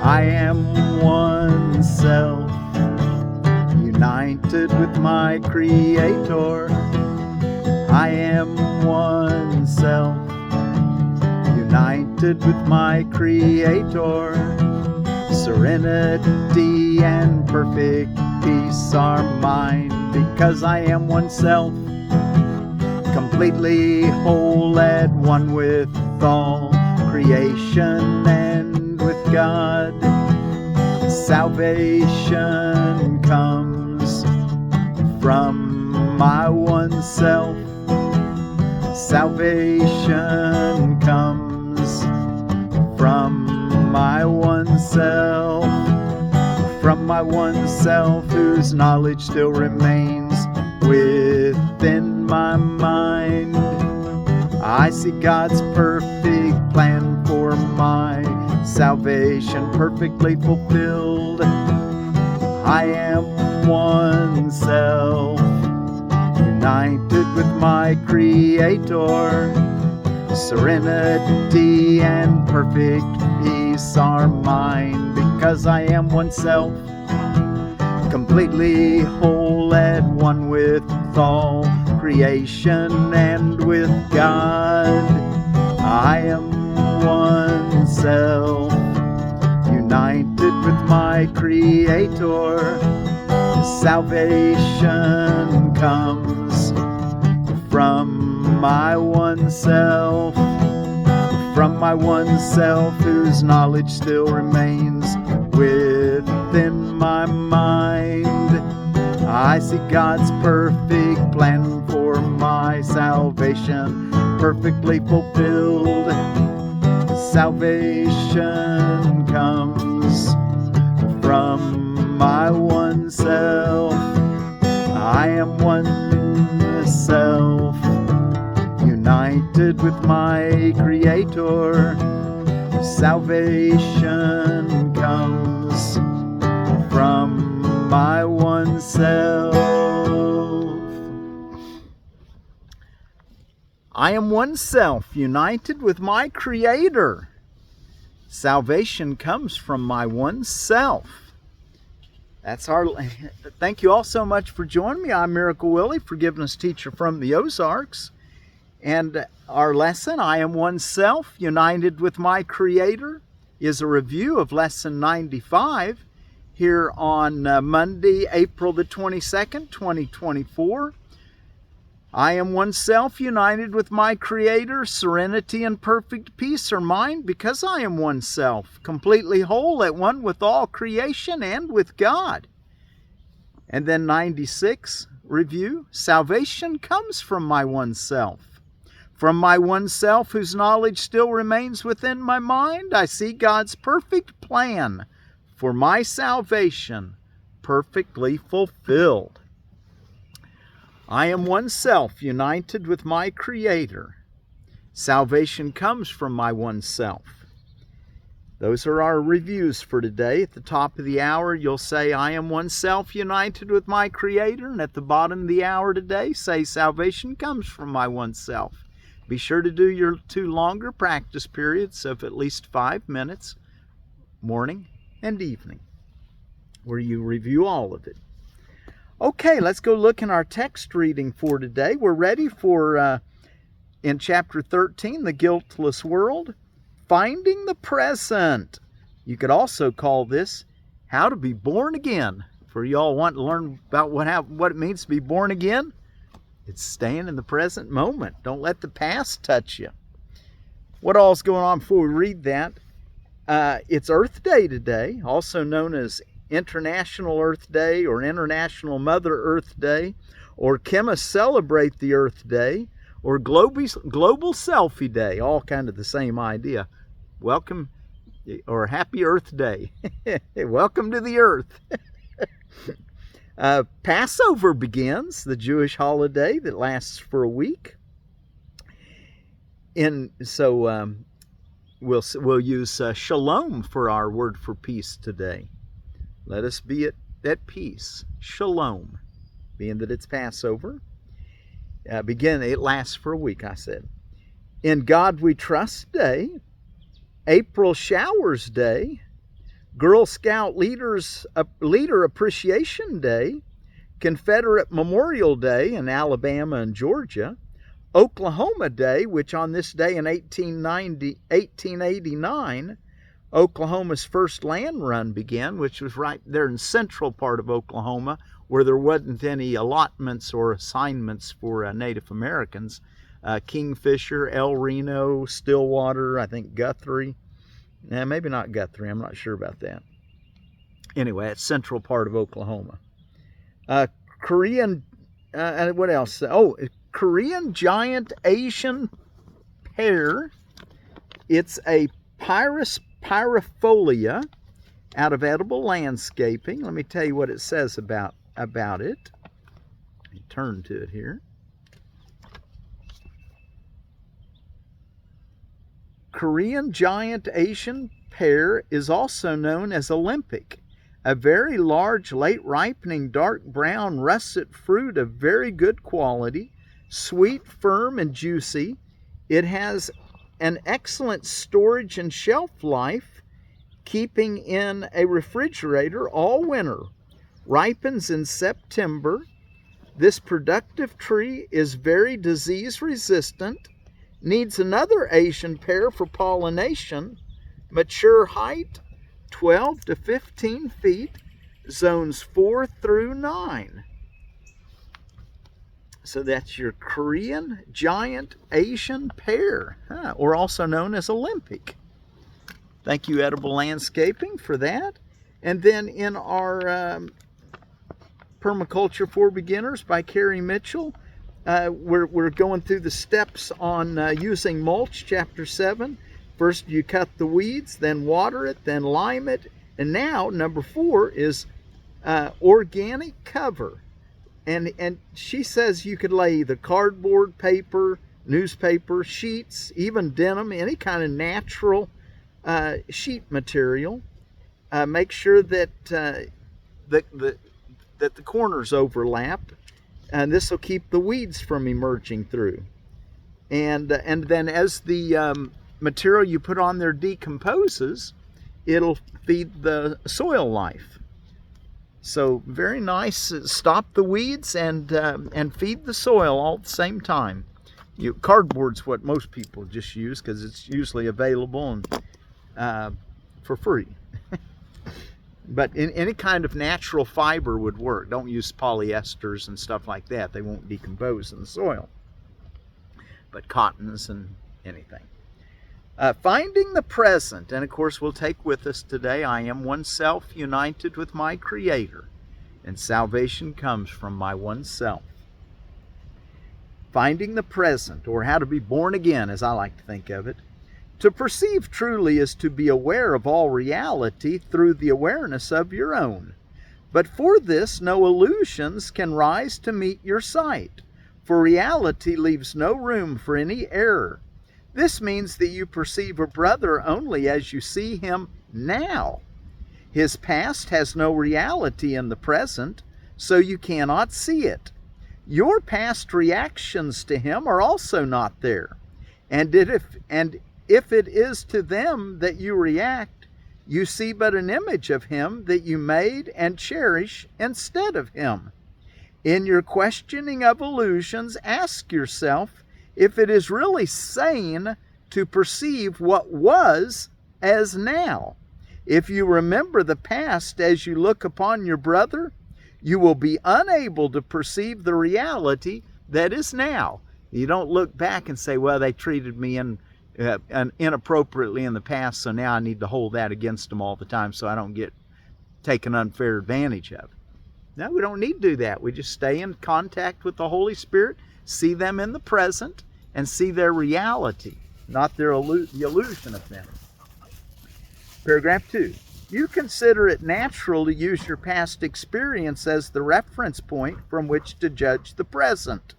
I am one self, united with my Creator. I am one self, united with my Creator. Serenity and perfect peace are mine, because I am one self, completely whole at one with all creation and with God. Salvation comes from my one self. Salvation comes from my one self. From my one self, whose knowledge still remains within my mind. I see God's perfect plan for my salvation perfectly fulfilled. I am one self, united with my Creator. Serenity and perfect peace are mine, because I am one self, completely whole at one with all creation and with God. I am one self, united with my Creator. Salvation comes from my one self. From my one self, whose knowledge still remains within my mind. I see God's perfect plan for my salvation perfectly fulfilled. Salvation comes from my one self. I am one self, united with my Creator. Salvation comes from my one self. I am one self, united with my Creator. Salvation comes from my one self. That's our. Thank you all so much for joining me. I'm Miracle Willie, forgiveness teacher from the Ozarks. And our lesson, I am one self, united with my Creator, is a review of lesson 95 here on Monday, April the 22nd, 2024. I am one self, united with my Creator. Serenity and perfect peace are mine, because I am one self, completely whole at one with all creation and with God. And then 96, review. Salvation comes from my one self. From my one self, whose knowledge still remains within my mind, I see God's perfect plan for my salvation perfectly fulfilled. I am one self, united with my Creator. Salvation comes from my one self. Those are our reviews for today. At the top of the hour, you'll say, I am one self, united with my Creator. And at the bottom of the hour today, say, salvation comes from my one self. Be sure to do your 2 longer practice periods of at least 5 minutes, morning and evening, where you review all of it. Okay, let's go look in our text reading for today. We're ready for, in chapter 13, The Guiltless World, Finding the Present. You could also call this How to Be Born Again. For y'all want to learn about what it means to be born again? It's staying in the present moment. Don't let the past touch you. What all's going on before we read that? It's Earth Day today, also known as International Earth Day or International Mother Earth Day, or chemists celebrate the Earth Day, or Global Selfie Day, all kind of the same idea. Welcome, or Happy Earth Day. Welcome to the Earth. Passover begins, the Jewish holiday that lasts for a week. We'll use Shalom for our word for peace today. Let us be at peace. Shalom, being that it's Passover. It lasts for a week, I said. In God We Trust Day, April Showers Day, Girl Scout Leader Appreciation Day, Confederate Memorial Day in Alabama and Georgia, Oklahoma Day, which on this day in 1889, Oklahoma's first land run began, which was right there in the central part of Oklahoma, where there wasn't any allotments or assignments for Native Americans. Kingfisher, El Reno, Stillwater, I think Guthrie. Maybe not Guthrie, I'm not sure about that. Anyway, it's central part of Oklahoma. Korean, what else? Oh, Korean giant Asian pear. It's a Pyrus pyrifolia out of Edible Landscaping. Let me tell you what it says about it. Let me turn to it here. Korean giant Asian pear is also known as Olympic, a very large, late ripening, dark brown, russet fruit of very good quality, sweet, firm, and juicy. It has an excellent storage and shelf life, keeping in a refrigerator all winter. Ripens in September. This productive tree is very disease resistant, needs another Asian pear for pollination. Mature height 12 to 15 feet, zones 4 through 9. So that's your Korean giant Asian pear, or also known as Olympic. Thank you, Edible Landscaping, for that. And then in our Permaculture for Beginners by Carrie Mitchell, we're going through the steps on using mulch, chapter 7. First you cut the weeds, then water it, then lime it, and now number 4 is organic cover. And she says you could lay either cardboard, paper, newspaper, sheets, even denim, any kind of natural sheet material. Make sure that that the corners overlap, and this will keep the weeds from emerging through. And then as the material you put on there decomposes, it'll feed the soil life. So very nice. Stop the weeds and feed the soil all at the same time. Cardboard's what most people just use because it's usually available and for free. But in any kind of natural fiber would work. Don't use polyesters and stuff like that. They won't decompose in the soil. But cottons and anything. Finding the present. And of course we'll take with us today, I am one self united with my Creator. And salvation comes from my one self. Finding the present, or how to be born again, as I like to think of it. To perceive truly is to be aware of all reality through the awareness of your own. But for this, no illusions can rise to meet your sight, for reality leaves no room for any error. This means that you perceive a brother only as you see him now. His past has no reality in the present, so you cannot see it. Your past reactions to him are also not there. And if it is to them that you react, you see but an image of him that you made and cherish instead of him. In your questioning of illusions, ask yourself if it is really sane to perceive what was as now. If you remember the past as you look upon your brother, you will be unable to perceive the reality that is now. You don't look back and say, well, they treated me inappropriately in the past, so now I need to hold that against them all the time so I don't get taken unfair advantage of. No, we don't need to do that. We just stay in contact with the Holy Spirit, see them in the present, and see their reality, not the illusion of them. Paragraph 2. You consider it natural to use your past experience as the reference point from which to judge the present.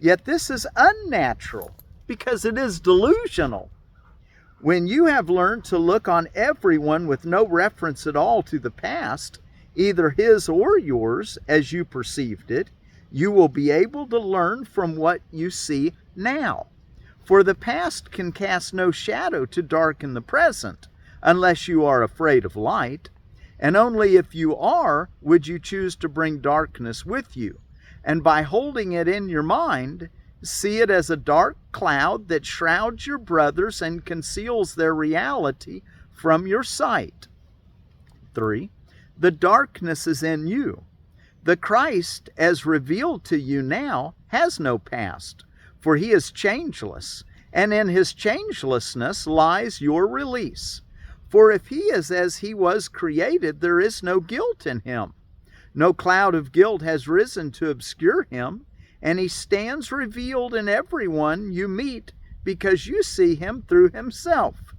Yet this is unnatural, because it is delusional. When you have learned to look on everyone with no reference at all to the past, either his or yours, as you perceived it, you will be able to learn from what you see now. For the past can cast no shadow to darken the present, unless you are afraid of light. And only if you are would you choose to bring darkness with you. And by holding it in your mind, see it as a dark cloud that shrouds your brothers and conceals their reality from your sight. 3. The darkness is in you. The Christ, as revealed to you now, has no past, for he is changeless, and in his changelessness lies your release. For if he is as he was created, there is no guilt in him. No cloud of guilt has risen to obscure him, and he stands revealed in everyone you meet because you see him through himself.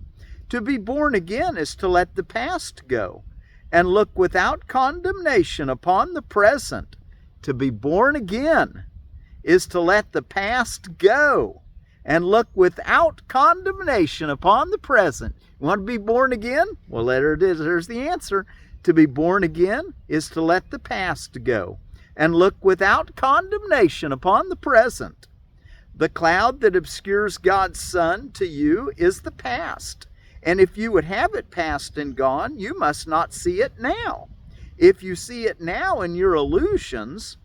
To be born again is to let the past go and look without condemnation upon the present. To be born again is to let the past go and look without condemnation upon the present. You want to be born again? Well, there it is. There's the answer. To be born again is to let the past go and look without condemnation upon the present. The cloud that obscures God's Son to you is the past. And if you would have it past and gone, you must not see it now. If you see it now in your illusions,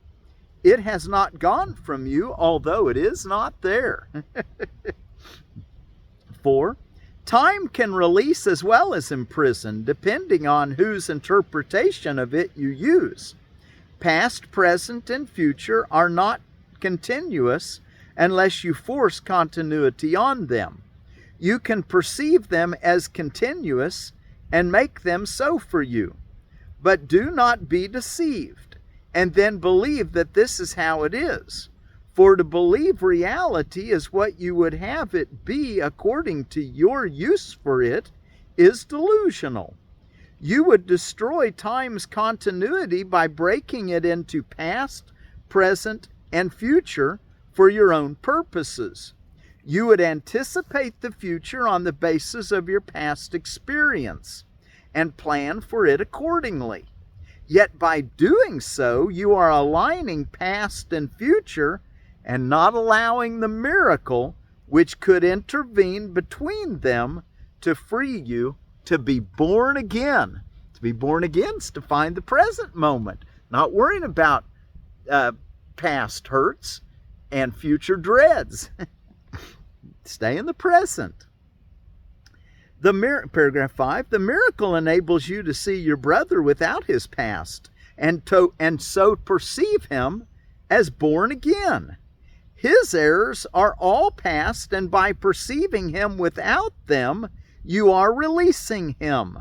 it has not gone from you, although it is not there. 4. Time can release as well as imprison, depending on whose interpretation of it you use. Past, present, and future are not continuous unless you force continuity on them. You can perceive them as continuous and make them so for you. But do not be deceived, and then believe that this is how it is. For to believe reality is what you would have it be according to your use for it is delusional. You would destroy time's continuity by breaking it into past, present, and future for your own purposes. You would anticipate the future on the basis of your past experience and plan for it accordingly. Yet by doing so, you are aligning past and future and not allowing the miracle which could intervene between them to free you to be born again. To be born again is to find the present moment, not worrying about past hurts and future dreads. Stay in the present. Paragraph 5, the miracle enables you to see your brother without his past and so perceive him as born again. His errors are all past, and by perceiving him without them, you are releasing him.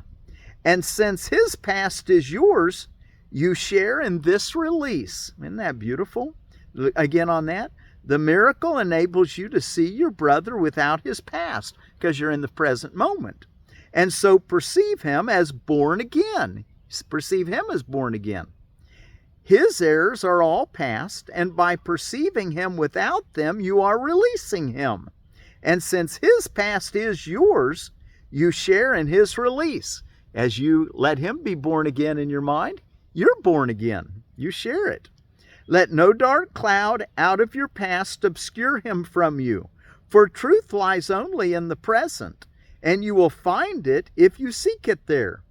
And since his past is yours, you share in this release. Isn't that beautiful? Again on that. The miracle enables you to see your brother without his past, because you're in the present moment. And so perceive him as born again. Perceive him as born again. His errors are all past, and by perceiving him without them, you are releasing him. And since his past is yours, you share in his release. As you let him be born again in your mind, you're born again. You share it. Let no dark cloud out of your past obscure him from you, for truth lies only in the present, and you will find it if you seek it there.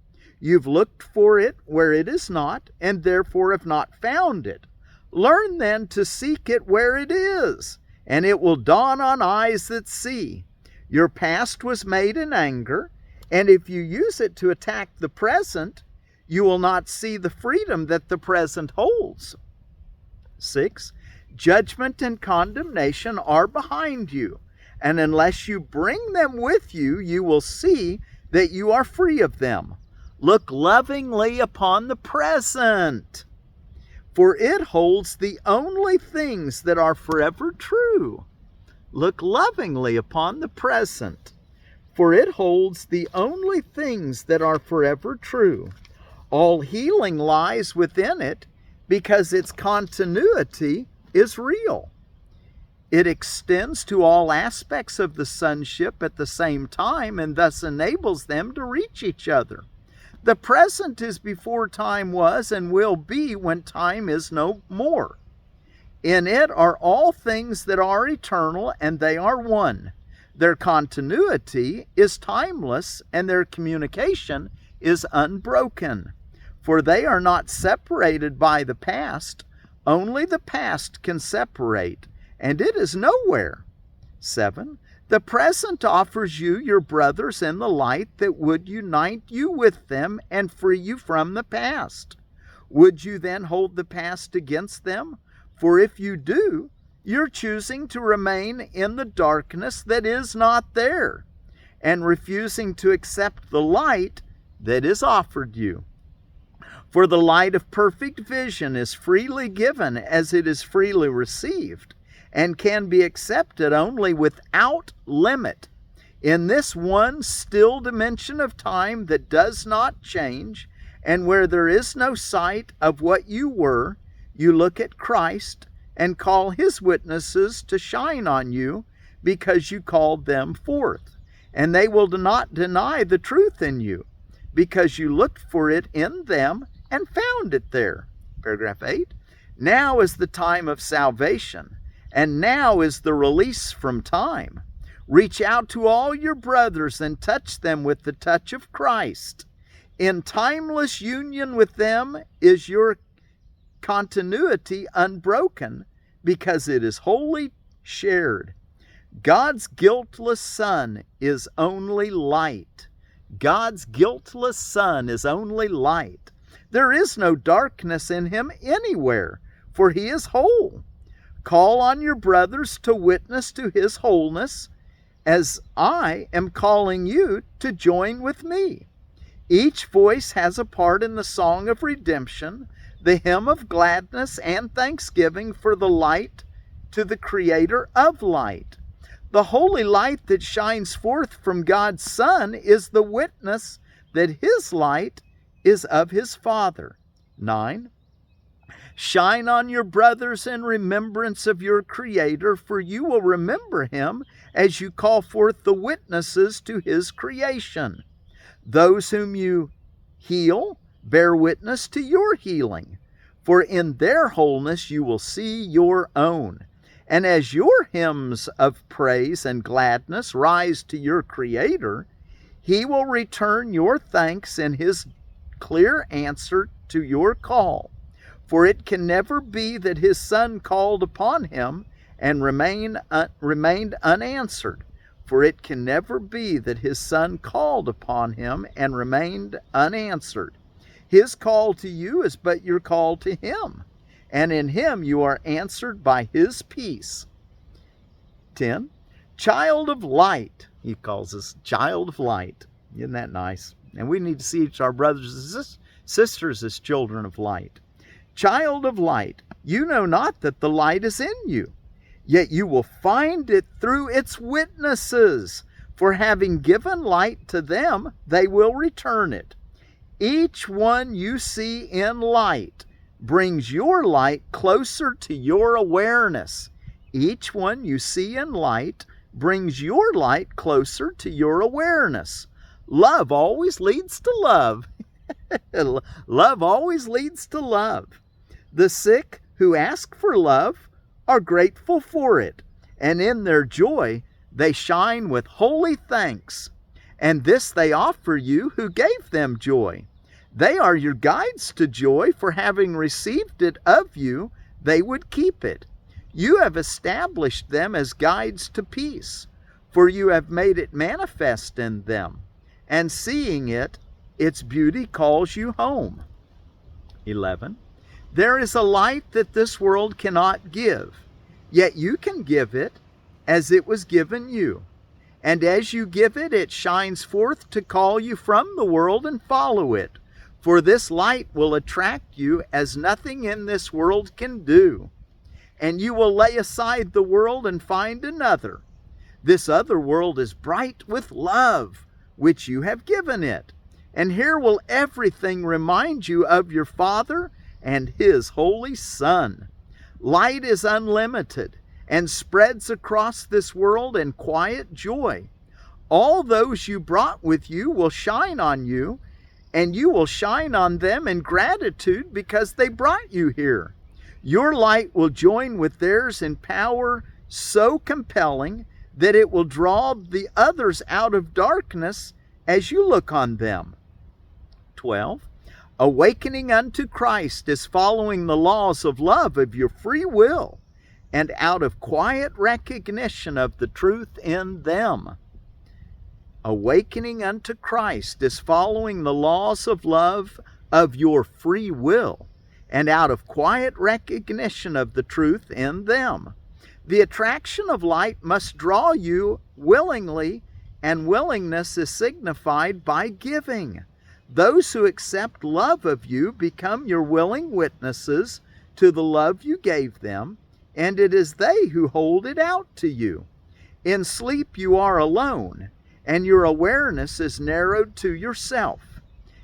You've looked for it where it is not, and therefore have not found it. Learn then to seek it where it is, and it will dawn on eyes that see. Your past was made in anger, and if you use it to attack the present, you will not see the freedom that the present holds. 6. Judgment and condemnation are behind you, and unless you bring them with you, you will see that you are free of them. Look lovingly upon the present, for it holds the only things that are forever true. Look lovingly upon the present, for it holds the only things that are forever true. All healing lies within it, because its continuity is real. It extends to all aspects of the sonship at the same time, and thus enables them to reach each other. The present is before time was and will be when time is no more. In it are all things that are eternal, and they are one. Their continuity is timeless, and their communication is unbroken. for they are not separated by the past. Only the past can separate, and it is nowhere. 7. The present offers you your brothers in the light that would unite you with them and free you from the past. Would you then hold the past against them? For if you do, you're choosing to remain in the darkness that is not there, and refusing to accept the light that is offered you. For the light of perfect vision is freely given as it is freely received, and can be accepted only without limit. In this one still dimension of time that does not change, and where there is no sight of what you were, you look at Christ and call his witnesses to shine on you because you called them forth. And they will not deny the truth in you, because you looked for it in them and found it there. Paragraph 8. Now is the time of salvation, and now is the release from time. Reach out to all your brothers and touch them with the touch of Christ. In timeless union with them is your continuity unbroken, because it is wholly shared. God's guiltless Son is only light. God's guiltless Son is only light. There is no darkness in him anywhere, for he is whole. Call on your brothers to witness to his wholeness, as I am calling you to join with me. Each voice has a part in the song of redemption, the hymn of gladness and thanksgiving for the light to the Creator of light. The holy light that shines forth from God's Son is the witness that his light is of his Father. 9. Shine on your brothers in remembrance of your Creator, for you will remember him as you call forth the witnesses to his creation. Those whom you heal bear witness to your healing, for in their wholeness you will see your own. And as your hymns of praise and gladness rise to your Creator, he will return your thanks in his clear answer to your call. For it can never be that his Son called upon him and remained unanswered. For it can never be that his Son called upon him and remained unanswered. His call to you is but your call to him, and in him you are answered by his peace. 10. Child of light. He calls us child of light. Isn't that nice? And we need to see our brothers and sisters as children of light. Child of light, you know not that the light is in you, yet you will find it through its witnesses. For having given light to them, they will return it. Each one you see in light brings your light closer to your awareness. Each one you see in light brings your light closer to your awareness. Love always leads to love. Love always leads to love. The sick who ask for love are grateful for it, and in their joy they shine with holy thanks. And this they offer you who gave them joy. They are your guides to joy, for having received it of you, they would keep it. You have established them as guides to peace, for you have made it manifest in them. And seeing it, its beauty calls you home. 11. There is a light that this world cannot give, yet you can give it as it was given you. And as you give it, it shines forth to call you from the world and follow it. For this light will attract you as nothing in this world can do. And you will lay aside the world and find another. This other world is bright with love, which you have given it. And here will everything remind you of your Father and his Holy Son. Light is unlimited and spreads across this world in quiet joy. All those you brought with you will shine on you, and you will shine on them in gratitude because they brought you here. Your light will join with theirs in power so compelling that it will draw the others out of darkness as you look on them. 12. Awakening unto Christ is following the laws of love of your free will and out of quiet recognition of the truth in them. Awakening unto Christ is following the laws of love of your free will and out of quiet recognition of the truth in them. The attraction of light must draw you willingly, and willingness is signified by giving. Those who accept love of you become your willing witnesses to the love you gave them, and it is they who hold it out to you. In sleep you are alone, and your awareness is narrowed to yourself.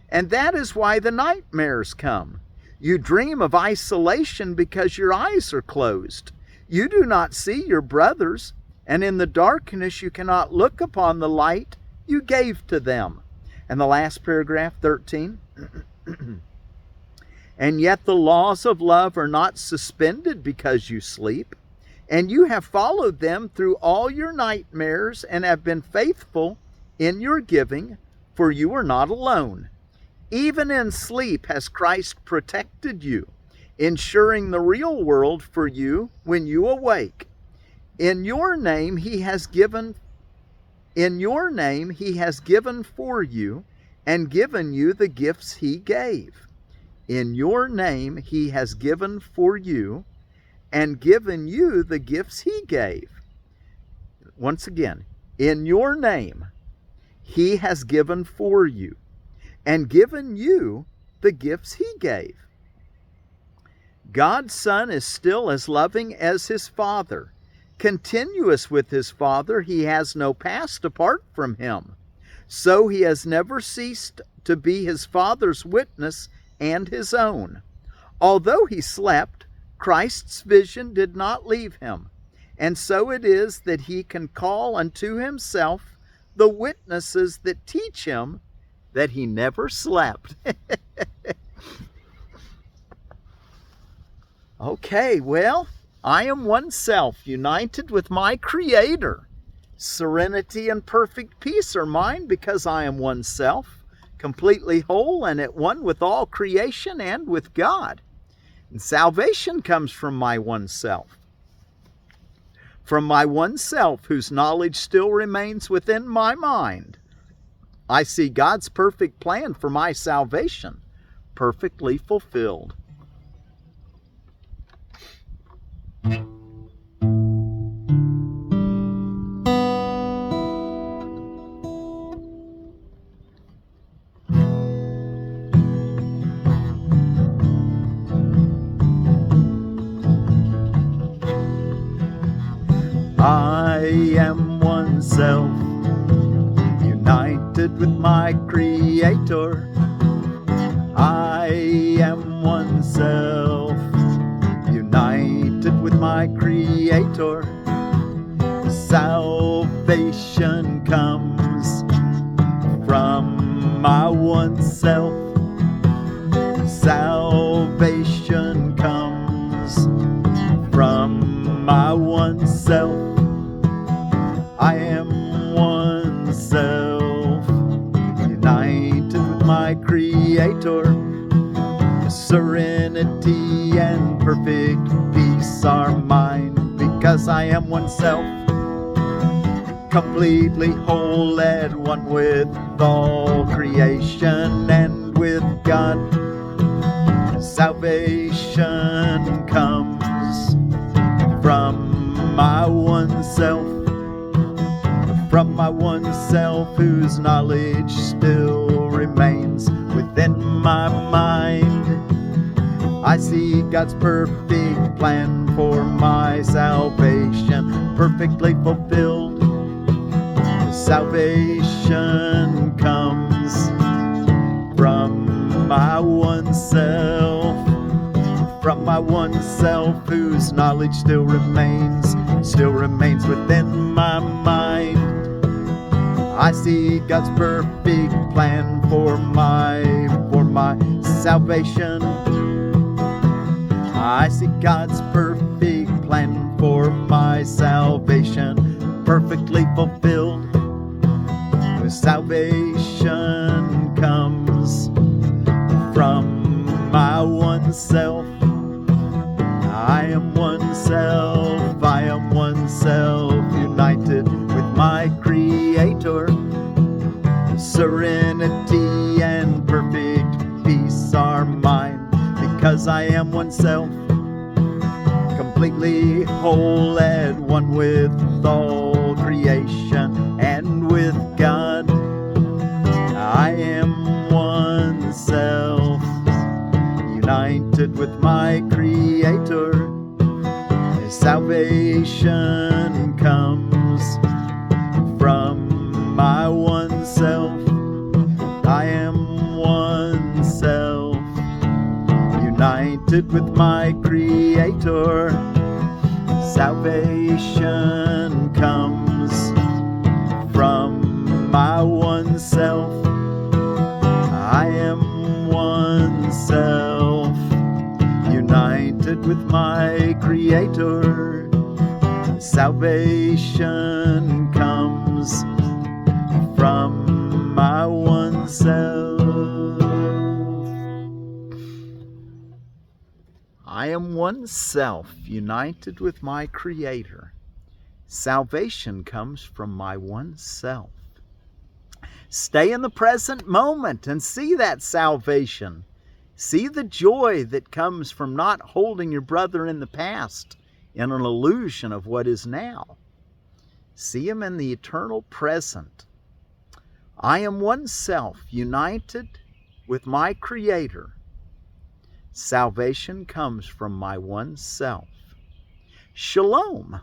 And that is why the nightmares come. You dream of isolation because your eyes are closed. You do not see your brothers, and in the darkness you cannot look upon the light you gave to them. And the last paragraph, 13. And yet the laws of love are not suspended because you sleep, and you have followed them through all your nightmares and have been faithful in your giving, for you are not alone. Even in sleep has Christ protected you, ensuring the real world for you when you awake. In your name he has given for you and given you the gifts he gave. In your name he has given for you and given you the gifts he gave. Once again, in your name he has given for you and given you the gifts he gave. God's Son is still as loving as his Father. Continuous with his Father, he has no past apart from him. So he has never ceased to be his Father's witness and his own. Although he slept, Christ's vision did not leave him. And so it is that he can call unto himself the witnesses that teach him that he never slept. Okay, well, I am one self, united with my Creator. Serenity and perfect peace are mine because I am one self, completely whole and at one with all creation and with God. And salvation comes from my one self. From my one self, whose knowledge still remains within my mind, I see God's perfect plan for my salvation perfectly fulfilled. I am one self, united with my Creator. I am one self, united with my Creator. Salvation comes from my one self. Salvation comes from my one self. I am one self, united with my Creator. Serenity and perfect peace are mine because I am one self, completely whole at one with all creation and with God. Salvation comes from my one self, from my one self whose knowledge still remains within my mind. I see God's perfect plan for my salvation perfectly fulfilled. Salvation comes from my one self, from my one self whose knowledge still remains within my mind. I see God's perfect plan for my salvation. I see God's perfect plan for my salvation perfectly fulfilled. Salvation comes from 'cause I am oneself, completely whole at one with all creation and with God. I am oneself, united with my Creator. Salvation comes from my oneself. I am oneself, united with my Creator. Salvation comes from my oneself. I am oneself, united with my Creator. Salvation comes from my oneself. I am oneself, united with my Creator. Salvation comes from my oneself. Stay in the present moment and see that salvation. See the joy that comes from not holding your brother in the past in an illusion of what is now. See him in the eternal present. I am oneself, united with my Creator. Salvation comes from my oneself. Shalom.